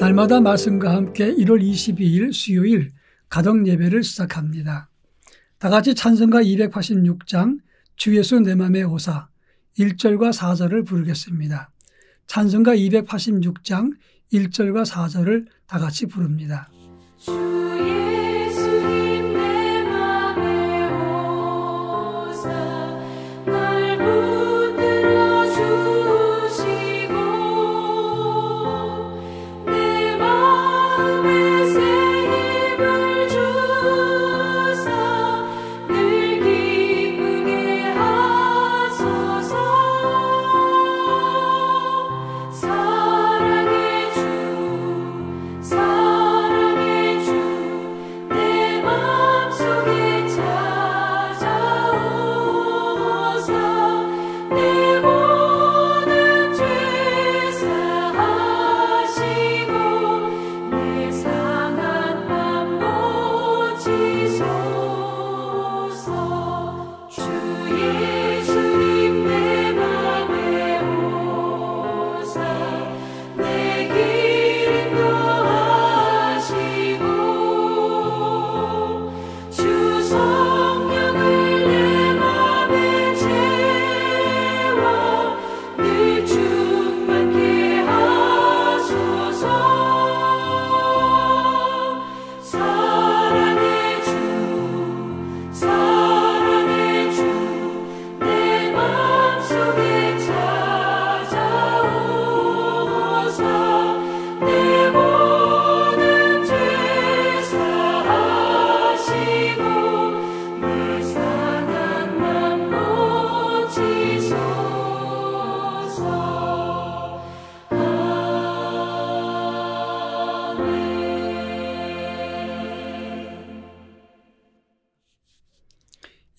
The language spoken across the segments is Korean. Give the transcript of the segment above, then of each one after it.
날마다 말씀과 함께 1월 22일 수요일 가정 예배를 시작합니다. 다 같이 찬송가 286장 주 예수 내 맘에 오사 1절과 4절을 부르겠습니다. 찬송가 286장 1절과 4절을 다 같이 부릅니다.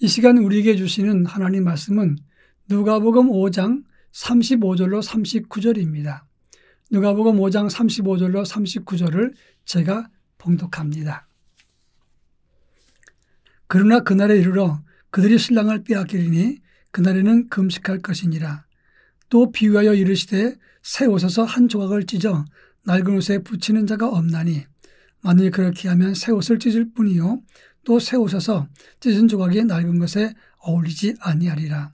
이 시간 우리에게 주시는 하나님 말씀은 누가복음 5장 35절로 39절입니다. 누가복음 5장 35절로 39절을 제가 봉독합니다. 그러나 그날에 이르러 그들이 신랑을 빼앗기리니 그날에는 금식할 것이니라. 또 비유하여 이르시되 새 옷에서 한 조각을 찢어 낡은 옷에 붙이는 자가 없나니 만일 그렇게 하면 새 옷을 찢을 뿐이요 또 새 옷에서 찢은 조각이 낡은 것에 어울리지 아니하리라.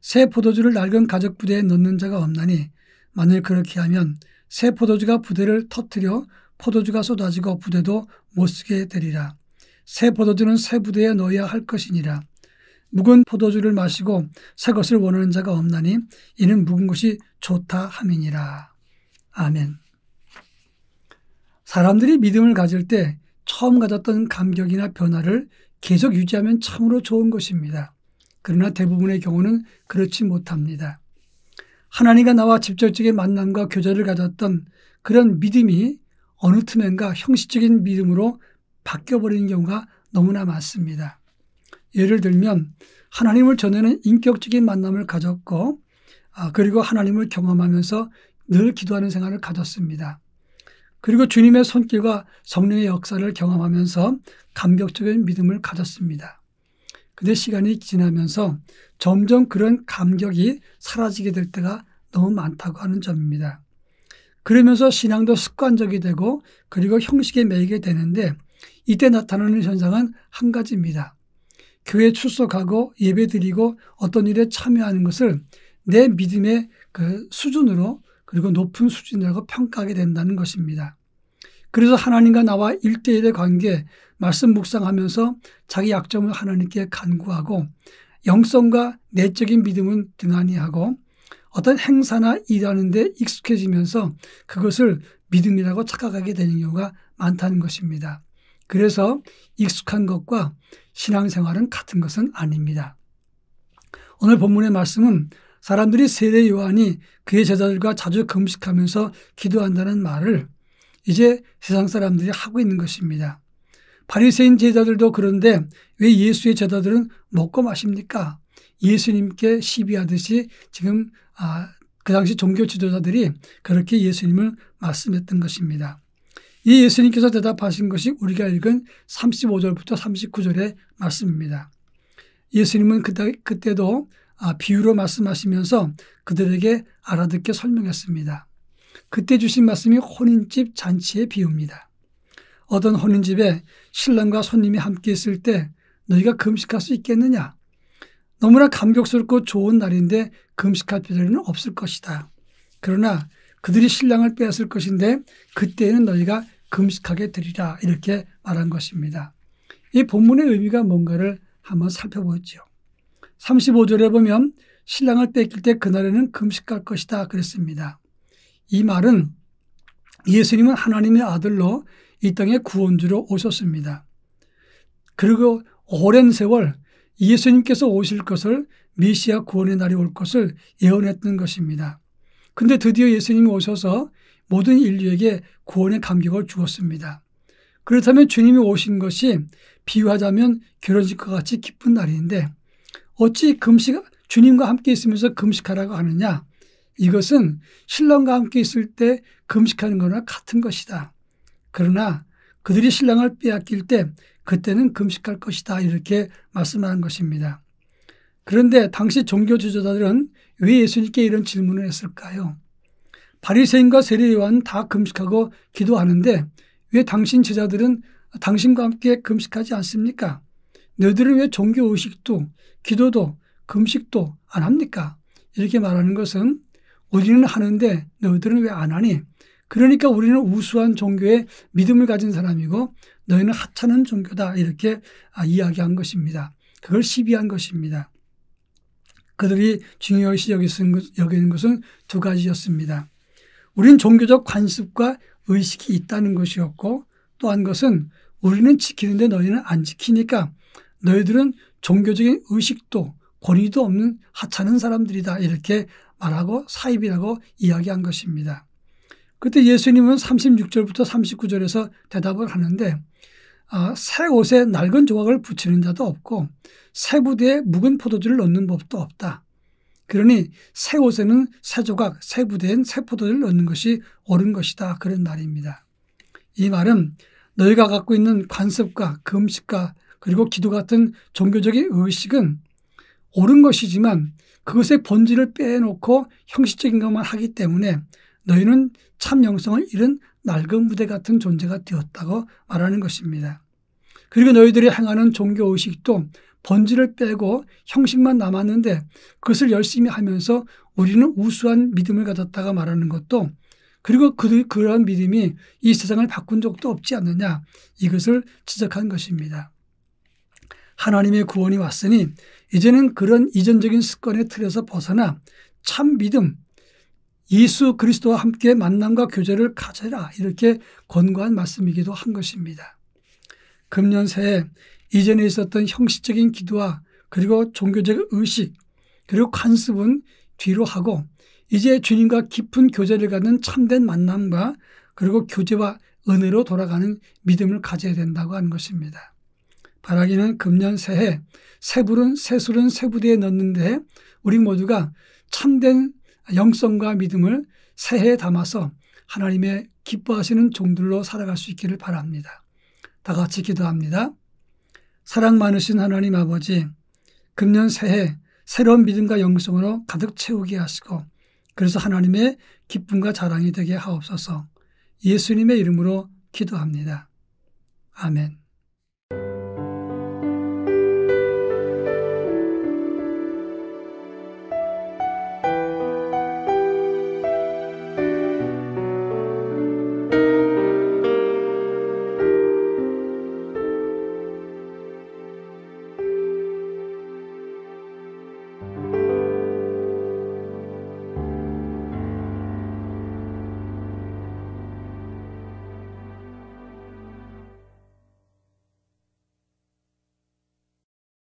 새 포도주를 낡은 가죽 부대에 넣는 자가 없나니 만일 그렇게 하면 새 포도주가 부대를 터뜨려 포도주가 쏟아지고 부대도 못쓰게 되리라. 새 포도주는 새 부대에 넣어야 할 것이니라. 묵은 포도주를 마시고 새 것을 원하는 자가 없나니 이는 묵은 것이 좋다 함이니라. 아멘. 사람들이 믿음을 가질 때 처음 가졌던 감격이나 변화를 계속 유지하면 참으로 좋은 것입니다. 그러나 대부분의 경우는 그렇지 못합니다. 하나님과 나와 직접적인 만남과 교제를 가졌던 그런 믿음이 어느 틈엔가 형식적인 믿음으로 바뀌어버리는 경우가 너무나 많습니다. 예를 들면 하나님을 전에는 인격적인 만남을 가졌고 그리고 하나님을 경험하면서 늘 기도하는 생활을 가졌습니다. 그리고 주님의 손길과 성령의 역사를 경험하면서 감격적인 믿음을 가졌습니다. 그런데 시간이 지나면서 점점 그런 감격이 사라지게 될 때가 너무 많다고 하는 점입니다. 그러면서 신앙도 습관적이 되고 그리고 형식에 매이게 되는데 이때 나타나는 현상은 한 가지입니다. 교회에 출석하고 예배드리고 어떤 일에 참여하는 것을 내 믿음의 그 수준으로 그리고 높은 수준이라고 평가하게 된다는 것입니다. 그래서 하나님과 나와 1대1의 관계, 말씀 묵상하면서 자기 약점을 하나님께 간구하고 영성과 내적인 믿음은 등한히 하고 어떤 행사나 일하는 데 익숙해지면서 그것을 믿음이라고 착각하게 되는 경우가 많다는 것입니다. 그래서 익숙한 것과 신앙생활은 같은 것은 아닙니다. 오늘 본문의 말씀은 사람들이 세례 요한이 그의 제자들과 자주 금식하면서 기도한다는 말을 이제 세상 사람들이 하고 있는 것입니다. 바리새인 제자들도 그런데 왜 예수의 제자들은 먹고 마십니까? 예수님께 시비하듯이 지금 그 당시 종교 지도자들이 그렇게 예수님을 말씀했던 것입니다. 이 예수님께서 대답하신 것이 우리가 읽은 35절부터 39절의 말씀입니다. 예수님은 그때도 비유로 말씀하시면서 그들에게 알아듣게 설명했습니다. 그때 주신 말씀이 혼인집 잔치의 비유입니다. 어떤 혼인집에 신랑과 손님이 함께 있을 때 너희가 금식할 수 있겠느냐? 너무나 감격스럽고 좋은 날인데 금식할 필요는 없을 것이다. 그러나 그들이 신랑을 빼앗을 것인데 그때에는 너희가 금식하게 되리라, 이렇게 말한 것입니다. 이 본문의 의미가 뭔가를 한번 살펴보죠. 35절에 보면 신랑을 뺏길 때 그날에는 금식할 것이다 그랬습니다. 이 말은 예수님은 하나님의 아들로 이 땅에 구원주로 오셨습니다. 그리고 오랜 세월 예수님께서 오실 것을, 메시아 구원의 날이 올 것을 예언했던 것입니다. 그런데 드디어 예수님이 오셔서 모든 인류에게 구원의 감격을 주었습니다. 그렇다면 주님이 오신 것이 비유하자면 결혼식과 같이 기쁜 날인데 어찌 주님과 함께 있으면서 금식하라고 하느냐? 이것은 신랑과 함께 있을 때 금식하는 거나 같은 것이다. 그러나 그들이 신랑을 빼앗길 때 그때는 금식할 것이다, 이렇게 말씀하는 것입니다. 그런데 당시 종교 지도자들은 왜 예수님께 이런 질문을 했을까요? 바리새인과 세리요한은 다 금식하고 기도하는데 왜 당신 제자들은 당신과 함께 금식하지 않습니까? 너희들은 왜 종교 의식도 기도도 금식도 안 합니까? 이렇게 말하는 것은 우리는 하는데 너희들은 왜 안 하니? 그러니까 우리는 우수한 종교에 믿음을 가진 사람이고 너희는 하찮은 종교다, 이렇게 이야기한 것입니다. 그걸 시비한 것입니다. 그들이 중요시 여기는 것은 두 가지였습니다. 우리는 종교적 관습과 의식이 있다는 것이었고, 또 한 것은 우리는 지키는데 너희는 안 지키니까 너희들은 종교적인 의식도 권위도 없는 하찮은 사람들이다, 이렇게 말하고 사입이라고 이야기한 것입니다. 그때 예수님은 36절부터 39절에서 대답을 하는데 새 옷에 낡은 조각을 붙이는 자도 없고 새 부대에 묵은 포도주를 넣는 법도 없다. 그러니 새 옷에는 새 조각, 새 부대엔 새 포도주를 넣는 것이 옳은 것이다, 그런 말입니다. 이 말은 너희가 갖고 있는 관습과 금식과 그리고 기도 같은 종교적인 의식은 옳은 것이지만 그것의 본질을 빼놓고 형식적인 것만 하기 때문에 너희는 참 영성을 잃은 낡은 부대 같은 존재가 되었다고 말하는 것입니다. 그리고 너희들이 행하는 종교의식도 본질을 빼고 형식만 남았는데 그것을 열심히 하면서 우리는 우수한 믿음을 가졌다가 말하는 것도, 그리고 그러한 믿음이 이 세상을 바꾼 적도 없지 않느냐, 이것을 지적한 것입니다. 하나님의 구원이 왔으니 이제는 그런 이전적인 습관의 틀에서 벗어나 참 믿음, 예수 그리스도와 함께 만남과 교제를 가져라, 이렇게 권고한 말씀이기도 한 것입니다. 금년 새해 이전에 있었던 형식적인 기도와 그리고 종교적 의식 그리고 관습은 뒤로 하고 이제 주님과 깊은 교제를 갖는 참된 만남과 그리고 교제와 은혜로 돌아가는 믿음을 가져야 된다고 하는 것입니다. 바라기는 금년 새해 새불은 새술은 새부대에 넣는데 우리 모두가 참된 영성과 믿음을 새해에 담아서 하나님의 기뻐하시는 종들로 살아갈 수 있기를 바랍니다. 다 같이 기도합니다. 사랑 많으신 하나님 아버지, 금년 새해 새로운 믿음과 영성으로 가득 채우게 하시고 그래서 하나님의 기쁨과 자랑이 되게 하옵소서. 예수님의 이름으로 기도합니다. 아멘.